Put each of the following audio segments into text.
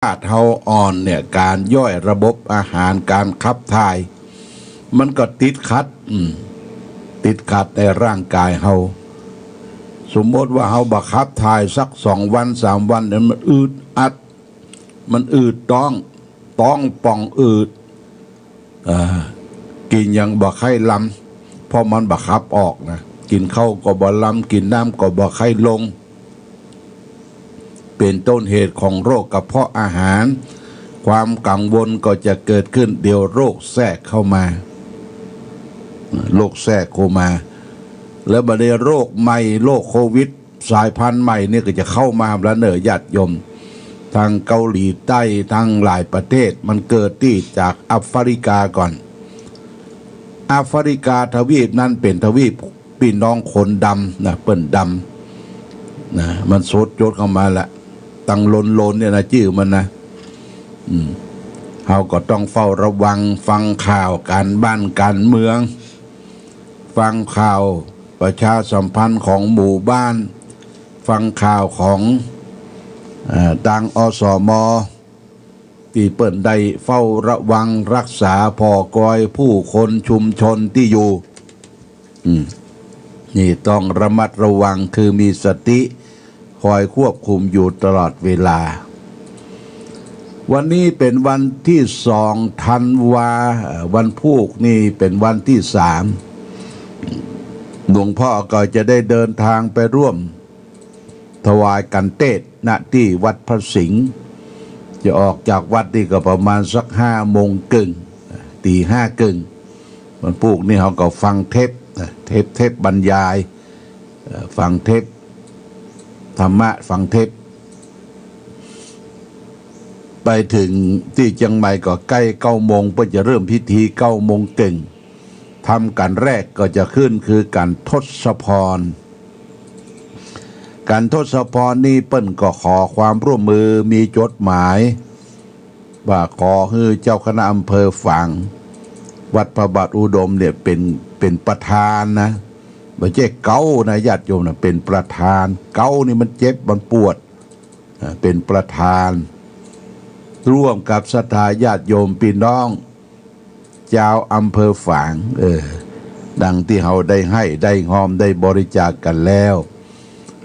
าตุเฮาอ่อนเนี่ยการย่อยระบบอาหารการขับถ่ายมันก็ติดขัดติดขัดในร่างกายเฮาสมมติว่าเฮาบักขับถ่ายสัก2 วัน 3 วันเนี่ยมันอืดอัดมันอืดต้องป่องอืดกินยังบ่ไข้ลำเพราะมันบักขับออกนะกินข้าวก็บ่ลำกินน้ำก็บ่ไข้ลงเป็นต้นเหตุของโรคกระเพาะอาหารความกังวลก็จะเกิดขึ้นเดี๋ยวโรคแทรกเข้ามาแล้วบัดนี้โรคใหม่โรคโควิดสายพันธุ์ใหม่เนี่ยก็จะเข้ามาแล้วเนอญาติโยมทางเกาหลีใต้ทางหลายประเทศมันเกิดที่จากแอฟริกาก่อนแอฟริกาทวีปนั้นเป็นทวีปพี่น้องคนดำนะเปิ้นดำนะมันโซดโจดเข้ามาละตังลนเนี่ยนะชื่อมันนะเราก็ต้องเฝ้าระวังฟังข่าวการบ้านการเมืองฟังข่าวประชาสัมพันธ์ของหมู่บ้านฟังข่าวของทางอสม.ที่เปิ่นได้เฝ้าระวังรักษาพอกอยผู้คนชุมชนที่อยู่นี่ต้องระมัดระวังคือมีสติคอยควบคุมอยู่ตลอดเวลาวันนี้เป็นวันที่2 ธันวาวันพุธนี่เป็นวันที่3หลวงพ่อก็จะได้เดินทางไปร่วมถวายกันเทศน์ณที่วัดพระสิงห์จะออกจากวัดนี่ก็ประมาณสัก5 โมงครึ่งตี5 ครึ่งวันพุธนี่เขาก็ฟังเทปบรรยายฟังเทปธรรมะฟังเทปไปถึงที่เชียงใหม่ก็ใกล้9 โมงเพื่อจะเริ่มพิธี9 โมงครึ่งทำกันแรกก็จะขึ้นคือการทศพรการทศพรนี่เปิ้นก็ขอความร่วมมือมีจดหมายว่าขอให้เจ้าคณะอำเภอฝางวัดพระบาทอุดมเนี่ยเป็นประธานนะไม่ใช่เก้านะญาติโยมนะเป็นประธานเก้านี่มันเจ็บมันปวดเป็นประธานร่วมกับศรัทธาญาติโยมพี่น้องเจ้าอำเภอฝางดังที่เราได้ให้ได้หอมได้บริจาคกันแล้ว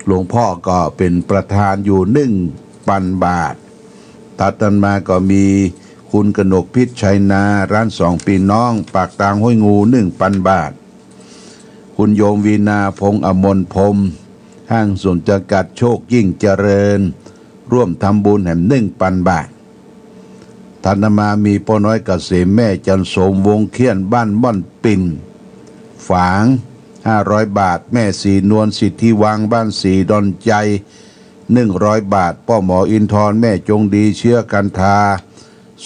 หลวงพ่อก็เป็นประธานอยู่1,000 บาทตัดมาก็มีคุณกนกพิษชัยนาร้าน2 พี่น้องปากตางห้วยงู1,000 บาทคุณโยมวีนาพงษ์อมรพรมห้างส่วนจำกัดโชคยิ่งเจริญร่วมทำบุญแห่ง1,000 บาทท่านมามีพ่อน้อยเกษมแม่จันโสมวงเขียนบ้านม่อนปิ่นฝาง500 บาทแม่สีนวลสิทธิวังบ้านสีดอนใจ100 บาทพ่อหมออินทร์แม่จงดีเชื้อกันทา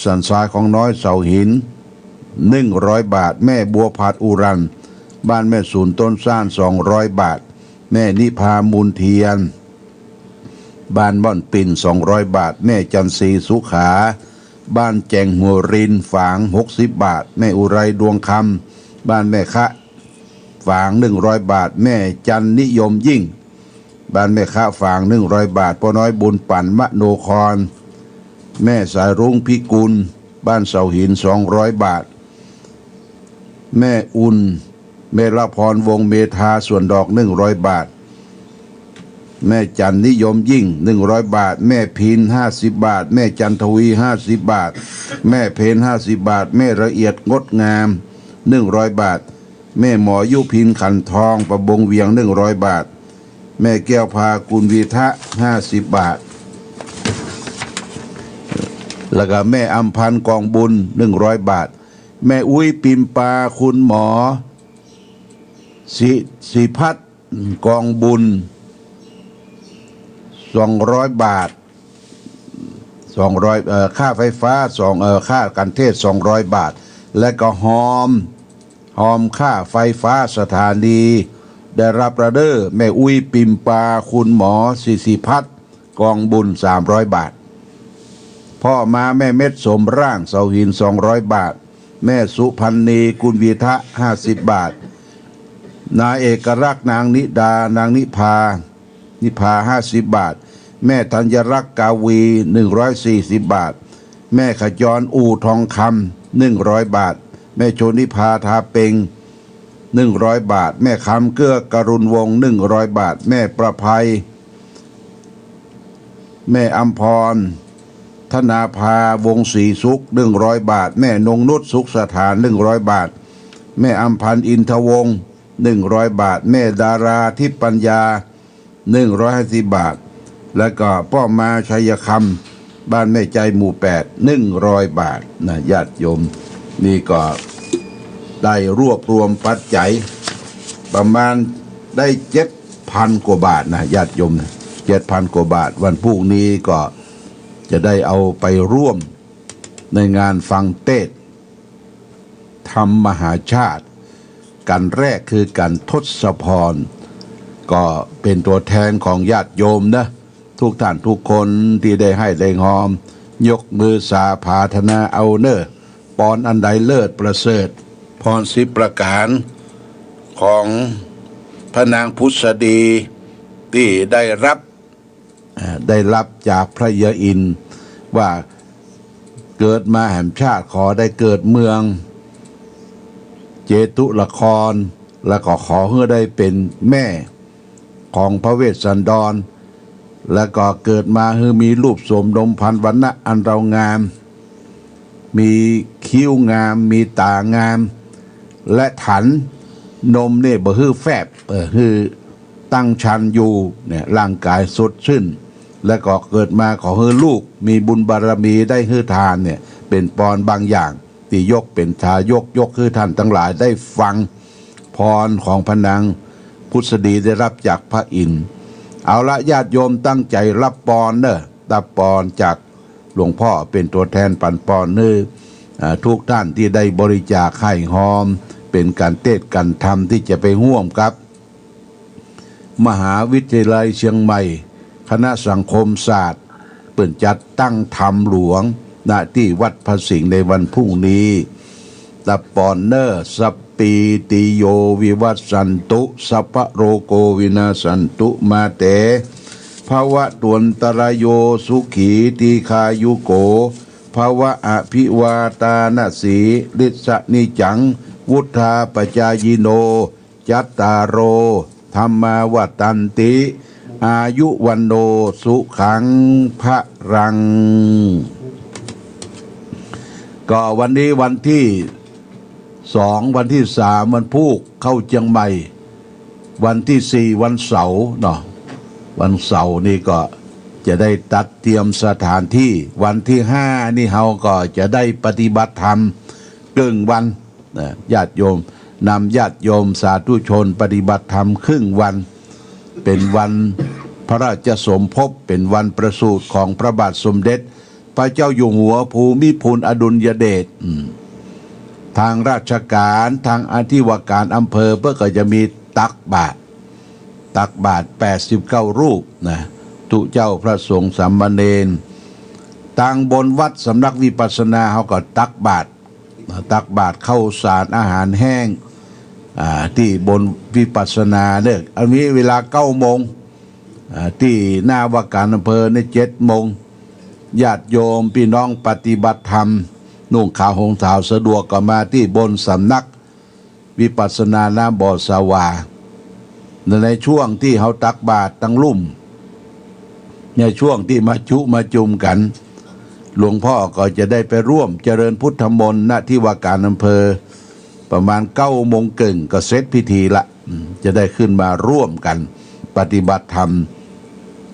สันทรายของน้อยเสาหิน100 บาทแม่บัวผาดอุรันบ้านแม่ศูนย์ต้นซ่าน200 บาทแม่นิพามูลเทียนบ้านม่อนปิ่น200 บาทแม่จันทรีสุขาบ้านแจงหัวรินฝาง60 บาทแม่อุไรดวงคำบ้านแม่คะฝาง100 บาทแม่จันนิยมยิ่งบ้านแม่คะฝาง100 บาทพ่อน้อยบุญปั่นมโนครแม่สายรุ้งพิกุลบ้านเสาหิน200 บาทแม่อุ่นเมละพรวงเมธาส่วนดอก100 บาทแม่จันนิยมยิ่ง100 บาทแม่พิน50 บาทแม่จันทวี50 บาทแม่เพน50 บาทแม่ละเอียดงดงาม100 บาทแม่หมอยุพินขันทองประบงเวียง100 บาทแม่แก้วพากุลวีทะ50 บาทแล้วก็แม่อำพันธ์กองบุญ100 บาทแม่อุ้ยปิมปาคุณหมอสิพัฒน์กองบุญ200 บาท200ค่าไฟฟ้าค่ากันเทศ200 บาทและก็หอมค่าไฟฟ้าสถานีได้รับระเด้อแม่อุ้ยปิมปาคุณหมอสิพัฒน์กองบุญ300 บาทพ่อมาแม่เม็ดสมร่างเสาหิน200 บาทแม่สุพันนีกุลวีทะ50 บาทนายเอกลักษณ์นางนิดานางนิพา50 บาท แม่ธัญรักษ์กาวี140 บาทแม่ขจรอู่ทองคำ100 บาทแม่โชนิพาทาเปง100 บาทแม่คำเกื้อกรุณวงศ์100 บาทแม่ประภัยแม่อัมพรธนาภาวงศรีสุข100 บาทแม่นงนุชสุขสถาน100 บาทแม่อัมพันธ์อินทวงศ์100 บาทแม่ดาราทิพย์ปัญญา150 บาทแล้วก็พ่อมาชัยคำบ้านแม่ใจหมู่8 100 บาทนะญาติโยมนี่ก็ได้รวบรวมปัจจัยประมาณได้7,000 กว่าบาทนะญาติโยมนะ7,000 กว่าบาทวันพรุ่งนี้ก็จะได้เอาไปร่วมในงานฟังเทศน์ธรรมมหาชาติกันแรกคือกันทศพรก็เป็นตัวแทนของญาติโยมนะทุกท่านทุกคนที่ได้ให้ได้หอมยกมือสาภาธนาเอาเนอปอนอันใดเลิศประเสริฐพร10 ประการของพระนางพุทธดีที่ได้รับจากพระยาอินทร์ว่าเกิดมาแห่งชาติขอได้เกิดเมืองเจตุละครแล้วก็ขอให้ได้เป็นแม่ของพระเวสสันดรแล้วก็เกิดมาให้มีรูปสมนมพันวรรณะอันเรางามมีคิ้วงามมีตางามและถันนมเนี่ยบ่ฮื้อแฟบฮือตั้งชันอยู่เนี่ยร่างกายสดชื่นและก็เกิดมาขอให้ลูกมีบุญบารมีได้ฮื้อทานเนี่ยเป็นปอนบางอย่างที่ยกเป็นทายกคือท่านทั้งหลายได้ฟังพรของพระนางพุทธดีได้รับจากพระอินทร์เอาละญาติโยมตั้งใจรับปอนเนอะรับปอนจากหลวงพ่อเป็นตัวแทนปันปอนเนอทุกท่านที่ได้บริจาคให้หอมเป็นการเทศน์การธรรมที่จะไปร่วมกับมหาวิทยาลัยเชียงใหม่คณะสังคมศาสตร์เปิดจัดตั้งธรรมหลวงณที่วัดพระสิงห์ในวันพรุ่งนี้ตะปอนเนอร์สปีติโยวิวัสสันตุสัพพโรโกวินาสันตุมาเตภาวะตวนตรายโยสุขีตีคายุโกภาวะอภิวาตานาสีฤทธนิจังวุธาปจายโนจัตตารโรธรรมาวัตันติอายุวันโนสุขังพระรังก็วันนี้วันที่2วันที่3วันพุธเข้าเชียงใหม่วันที่4วันเสาร์เนาะวันเสาร์นี่ก็จะได้ตัดเตรียมสถานที่วันที่5นี่เฮาก็จะได้ปฏิบัติธรรมครึ่งวันญาติโยมนำญาติโยมสาธุชนปฏิบัติธรรมครึ่งวันเป็นวันพระราชสมภพเป็นวันประสูติของพระบาทสมเด็จพระเจ้าอยู่หัวภูมิพลอดุลยเดชทางราชการทางอธิวการอำเภอเพื่อก็จะมีตักบาตร89 รูปนะตุเจ้าพระสงฆ์สามเณรทางบนวัดสำนักวิปัสสนาเขาก็ตักบาตรข้าวสารอาหารแห้งที่บนวิปัสสนาเนี่ยอันนี้เวลา9 โมงที่หน้าว่าการอำเภอใน7 โมงญาติโยมพี่น้องปฏิบัติธรรมนุ่งขาวห่มขาวสะดวกก็มาที่บนสำนักวิปัสสนาน้ำบ่อสวาในช่วงที่เขาตักบาตรตั้งลุ่มในช่วงที่มาจุมกันหลวงพ่อก็จะได้ไปร่วมเจริญพุทธมนต์ณที่ว่าการอำเภอประมาณ9 โมงครึ่งก็เสร็จพิธีละจะได้ขึ้นมาร่วมกันปฏิบัติธรรม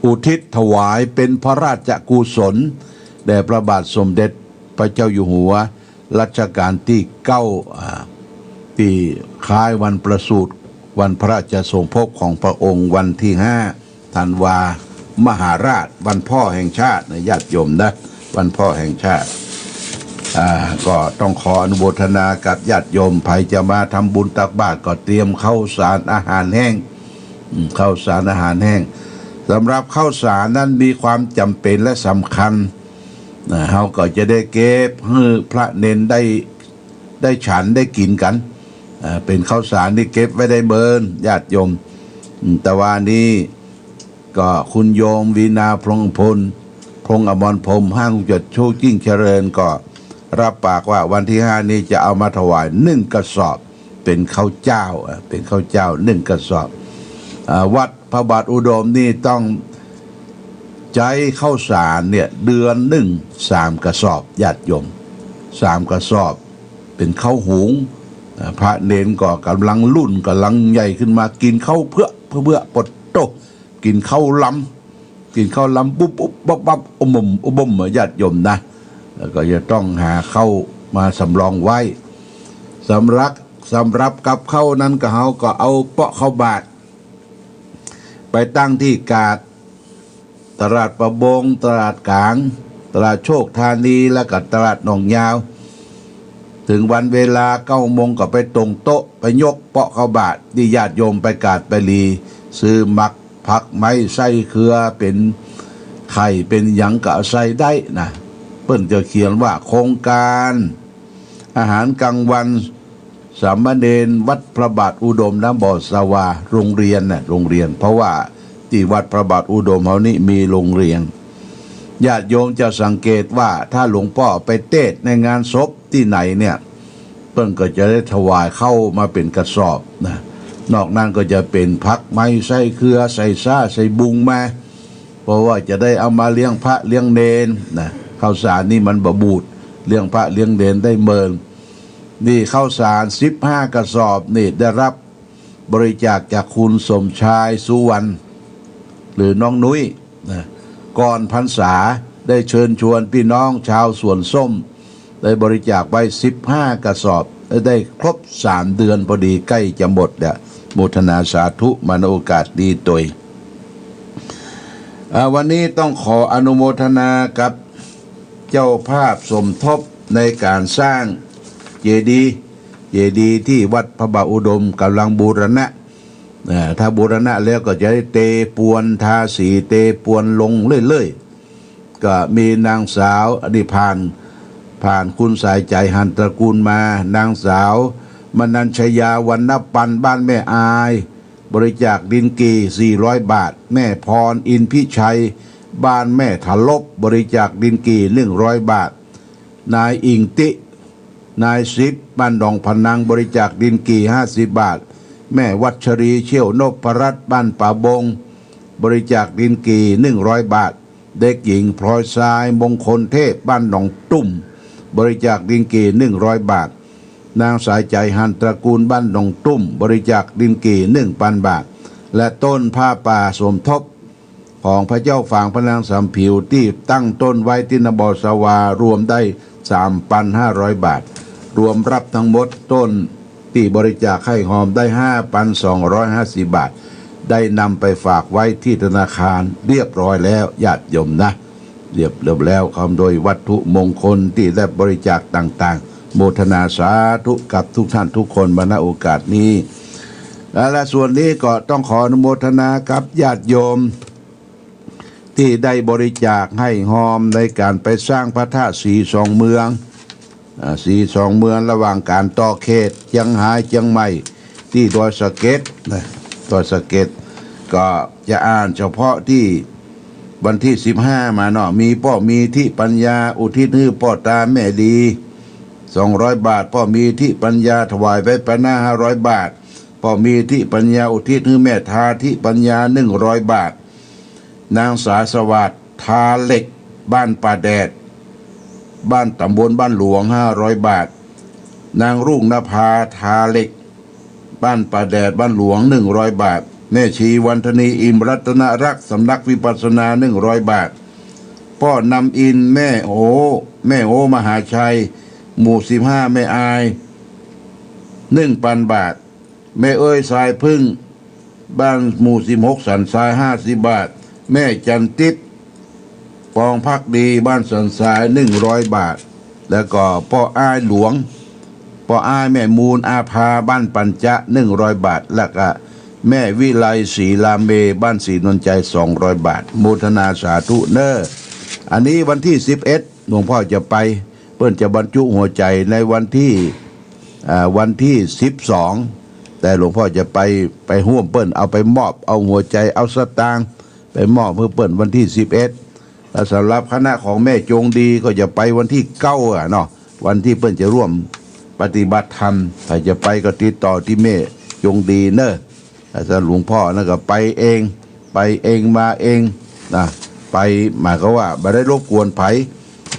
อุทิศถวายเป็นพระราชกุศลแด่พระบาทสมเด็จพระเจ้าอยู่หัวรัชกาลที่9ที่คล้ายวันประสูติวันพระราชสมภพของพระองค์วันที่5 ธันวามหาราชวันพ่อแห่งชาตินะญาติโยมนะวันพ่อแห่งชาติก็ต้องขออนุโมทนากับญาติโยมใครจะมาทำบุญตักบาตรก็เตรียมข้าวสารอาหารแห้งข้าวสารอาหารแห้งสำหรับข้าวสารนั้นมีความจำเป็นและสำคัญเราก็จะได้เก็บให้พระเนนได้ฉันได้กินกันเป็นข้าวสารที่เก็บไว้ได้เบินญาติโยมแต่ว่านี้ ก็คุณโยมวีนาพงพลพงอมรพรหมห้างจดโชคยิ่งเจริญก็รับปากว่าวันที่5นี้จะเอามาถวาย1กระสอบเป็นข้าวเจ้า1กระสอบวัดพระบาทอุดมนี่ต้องใจข้าวสารเนี่ยเดือน3กระสอบญาติโยม3กระสอบเป็นข้าวหุงพระเนนก็กำลังรุ่นกำลังใหญ่ขึ้นมากินข้าวเพื่อปดโตกินข้าวล้ำปุ๊บปั๊บอมญาติโยมนะแล้วก็จะต้องหาข้าวมาสำรองไว้สำรับกับข้าวนั้นก็เขาก็เอาเปาะข้าวบาทไปตั้งที่กาดตลาดประบงตลาดกลางตลาดโชคธานีและก็ตลาดหนองยาวถึงวันเวลา9 โมงก็ไปตรงโต๊ะไปยกเปาะข้าวบาทที่ญาติโยมไปกาดไปลีซื้อมักผักไม้ไส้เครือเป็นไข่เป็นหยังกะใส่ได้นะเปิ้นจะเขียนว่าโครงการอาหารกลางวันสามเณรวัดพระบาทอุดมน้ำบ่อสวาโรงเรียนเพราะว่าที่วัดพระบาทอุดมเขานี่มีโรงเรียนญาติโยมจะสังเกตว่าถ้าหลวงพ่อไปเทศน์ในงานศพที่ไหนเนี่ยเปิ้นก็จะได้ถวายเข้ามาเป็นกระสอบนะนอกนั้นก็จะเป็นผักไม้ไส้เครือใส่ซ่าใส่บุงมาเพราะว่าจะได้เอามาเลี้ยงพระเลี้ยงเนรนะข้าวสารนี่มันบบูดเลี้ยงพระเลี้ยงเนรได้เมินนี่ข้าวสาร15กระสอบนี่ได้รับบริจาคจากคุณสมชายสุวรรณหรือน้องนุ้ยนะก่อนพรรษาได้เชิญชวนพี่น้องชาวสวนส้มได้บริจาคไว้15กระสอบได้ครบ3 เดือนพอดีใกล้จะหมดเนี่ยโมทนาสาธุมาในโอกาสดีตัววันนี้ต้องขออนุโมทนากับเจ้าภาพสมทบในการสร้างเจดีย์ที่วัดพระบาทอุดมกำลังบูรณะถ้าบูรณะแล้วก็จะได้เตปวนทาสีเตปวนลงเรื่อยๆก็มีนางสาวอดีผ่านคุณสายใจหันตระกูลมานางสาวมนัญชยาวรรณปันบ้านแม่อายบริจาคดินกี400 บาทแม่พรอินพิชัยบ้านแม่ถลบบริจาคดินกี100 บาทนายอิงตินายซิปบ้านดองพนังบริจาคดินกี50 บาทแม่วัชรีเชี่ยวนพรัตน์บ้านป่าบงบริจาคดินกี100 บาทเด็กหญิงพลอยทรายมงคลเทพบ้านหนองตุ่มบริจาคดินกี100 บาทนางสายใจหันตระกูลบ้านหนองตุ่มบริจาคดินกี1,000 บาทและต้นผ้าป่าสมทบของพระเจ้าฝางพระนางสามผิวที่ตั้งต้นไว้ที่นบสวารวมได้ 3,500 บาทรวมรับทั้งหมดต้นที่บริจาคให้หอมได้ 5,250 บาทได้นำไปฝากไว้ที่ธนาคารเรียบร้อยแล้วญาติโยมนะเรียบแล้วคำโดยวัตถุมงคลที่ได้บริจาคต่างๆโมทนาสาธุกับทุกท่านทุกคนมาณโอกาสนี้และส่วนนี้ก็ต้องขออนุโมทนากับญาติโยมที่ได้บริจาคให้หอมในการไปสร้างพระธาตุสีสองเมืองระหว่างการต่อเขตเชียงรายเชียงใหม่ที่ดอยสะเก็ดดอยสะเก็ดก็จะอ่านเฉพาะที่วันที่15มาเนาะมีพ่อมีที่ปัญญาอุทิศให้พ่อตาแม่ดี200 บาทพ่อมีที่ปัญญาถวายไว้ปะหน้า500 บาทพ่อมีที่ปัญญาอุทิศให้แม่ทาที่ปัญญา100 บาทนางสาสวัสดิ์ทาเหล็กบ้านป่าแดดบ้านตำบลบ้านหลวง500 บาทนางรุ่งนภาทาเหล็กบ้านป่าแดดบ้านหลวง100 บาทแม่ชีวันธนีอิมรัตนรักษ์สำนักวิปัสสนา100 บาทพ่อนำอินแม่โอมหาชัยหมู่15แม่อาย1,000 บาทแม่เอ้ยสายพึ่งบ้านหมู่16สันทราย50 บาทแม่จันติดปองพักดีบ้านสันทราย100 บาทแล้วก็พ่ออ้ายหลวงพ่ออ้ายแม่มูลอาภาบ้านปัญจะ100 บาทแล้วก็แม่วิไลศรีลาเมบ้านศรีนนใจ200 บาทโมทนาสาธุเนออันนี้วันที่11หลวงพ่อจะไปเพิ่นจะบรรจุหัวใจในวันที่12แต่หลวงพ่อจะไปห่วมเปิ้นเอาไปมอบเอาหัวใจเอาสตางค์ ไปมอบเพื่อเปิดวันที่11แล้วสำหรับคณะของแม่จงดีก็จะไปวันที่9เนาะวันที่เปิ้นจะร่วมปฏิบัติธรรมถ้าจะไปก็ติดต่อที่แม่จงดีเนอะถ้าหลวงพ่อนั่นก็ไปเองมาเองนะไปหมายก็ว่าไม่ได้รบกวนไผ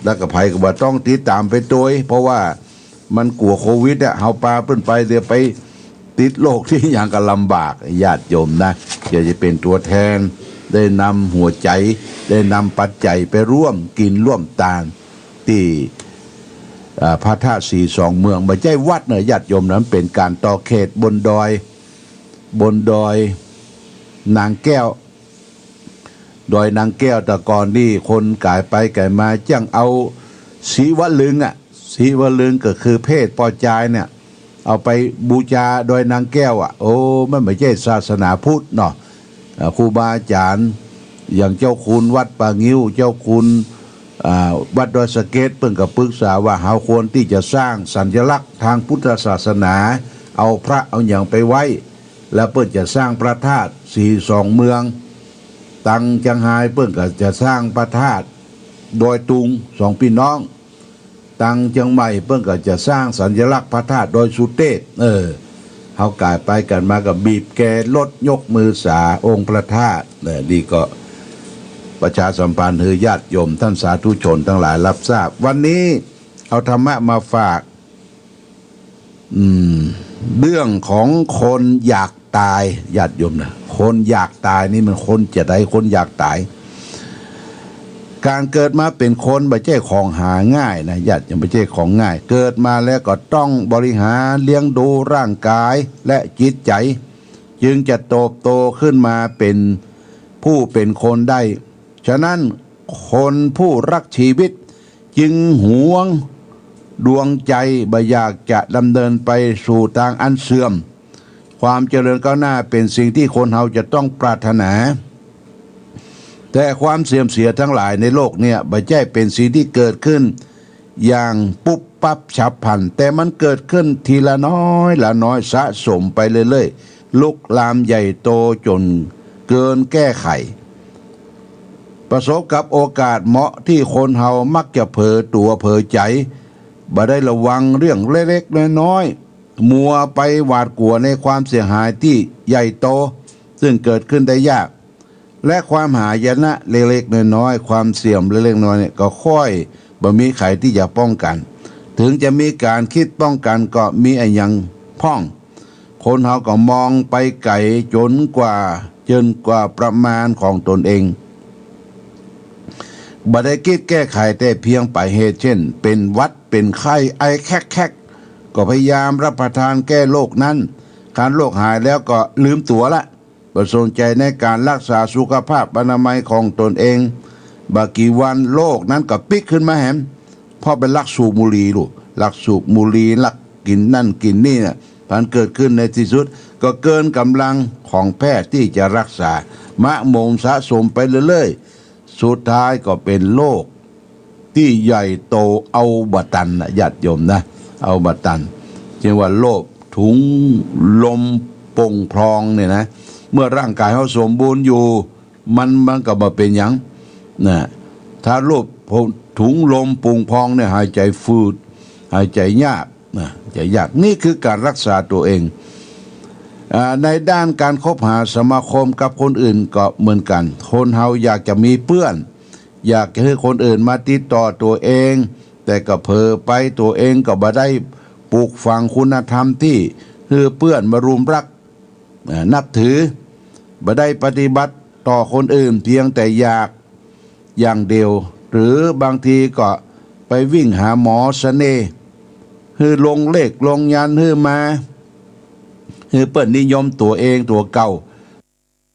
แล้วก็ไผก็บ่ต้องติดตามไปตัวเพราะว่ามันกลัวโควิดเฮาปาเปิ้นไปเดี๋ยวไปติดโรคที่อย่างก็ลำบากญาติโยมนะจะเป็นตัวแทนได้นำหัวใจได้นำปัจจัยไปร่วมกินร่วมทานที่พระธาตุสีสองเมืองไม่ใช่วัดเนอะญาติโยมนั้นเป็นการต่อเขตบนดอยนางแก้วดอยนางแก้วแต่ก่อนนี่คนกายไปกายมาจังเอาสีวลึงสีวลึงก็คือเพศปอจายเนี่ยเอาไปบูชาดอยนางแก้วโอ้มันไม่ใช่ศาสนาพุทธเนาะครูบาอาจารย์อย่างเจ้าคุณวัดป่างิ้วเจ้าคุณวัดดอยสะเก็ดเพิ่งกับปรึกษาว่าเราควรที่จะสร้างสัญลักษณ์ทางพุทธศาสนาเอาพระเอาอย่างไปไว้แล้วเพิ่นจะสร้างพระธาตุสีสองเมืองตังจังไฮเพิ่นก็จะสร้างพระธาตุดอยตุงสองพี่น้องตังเชียงใหม่เพิ่นก็จะสร้างสัญลักษณ์พระธาตุดอยสุเทพเฮากายไปกันมากับบีบแกรถยกมือสาองค์พระธาตุนี่ก็ประชาสัมพันธ์ญาติโยมท่านสาธุชนทั้งหลายรับทราบวันนี้เอาธรรมะมาฝากเรื่องของคนอยากตายญาติโยมนะคนอยากตายนี่มันคนจะได้คนอยากตายการเกิดมาเป็นคนไม่ใช่ของหาง่ายนะญาติยังไม่ใช่ของง่ายเกิดมาแล้วก็ต้องบริหารเลี้ยงดูร่างกายและจิตใจจึงจะโตขึ้นมาเป็นผู้เป็นคนได้ฉะนั้นคนผู้รักชีวิตจึงหวงดวงใจบ่อยากจะดำเนินไปสู่ทางอันเสื่อมความเจริญก้าวหน้าเป็นสิ่งที่คนเราจะต้องปรารถนาแต่ความเสื่อมเสียทั้งหลายในโลกเนี่ยไม่ใช่เป็นสิ่งที่เกิดขึ้นอย่างปุ๊บปั๊บฉับพลันแต่มันเกิดขึ้นทีละน้อยสะสมไปเรื่อยๆลุกลามใหญ่โตจนเกินแก้ไขประสบกับโอกาสเหมาะที่คนเฮามักจะเผลอตัวเผลอใจบ่ได้ระวังเรื่องเล็กๆน้อยๆมัวไปหวาดกลัวในความเสียหายที่ใหญ่โตซึ่งเกิดขึ้นได้ยากและความหายนะเล็กๆน้อยๆความเสื่อมเล็กๆน้อยๆเนี่ยก็ค่อยบ่มีใครที่จะป้องกันถึงจะมีการคิดป้องกันก็มีไอ้ยังพ่องคนเฮาก็มองไปไกลจนกว่าประมาณของตนเองบ่ได้คิดแก้ไขแต่เพียงไปเหตุเช่นเป็นหวัดเป็นไข้ไอแคกก็พยายามรับประทานแก้โรคนั้นการโรคหายแล้วก็ลืมตัวละบ่สนใจในการรักษาสุขภาพอนามัยของตนเองบางกี่วันโรคนั้นก็ปิกขึ้นมาแหมเพราะเป็นลักสูบบุหรี่ลูกลักสูบบุหรี่ลักกินนั่นกินนี่เนี่ยมันเกิดขึ้นในที่สุดก็เกินกำลังของแพทย์ที่จะรักษามะโมมสะสมไปเรื่อยๆสุดท้ายก็เป็นโรคที่ใหญ่โตเอาบะตันนะญาติโยมนะเอาบะตันเช่นว่าโรคถุงลมโป่งพองเนี่ยนะเมื่อร่างกายเขาสมบูรณ์อยู่มันก็บ่เป็นหยังนะถ้าโรคถุงลมโป่งพองเนี่ยหายใจฝืดหายใจยากนะจะยากนี่คือการรักษาตัวเองในด้านการคบหาสมาคมกับคนอื่นก็เหมือนกันคนเฮาอยากจะมีเพื่อนอยากให้คนอื่นมาติดต่อตัวเองแต่ก็เผลอไปตัวเองก็บ่ได้ปลูกฝังคุณธรรมที่คือเพื่อนมารุมรักนับถือบ่ได้ปฏิบัติต่อคนอื่นเพียงแต่อยากอย่างเดียวหรือบางทีก็ไปวิ่งหาหมอเสน่ห์ลงเลขลงยันมาเปิ้นนิยมตัวเองตัวเก่า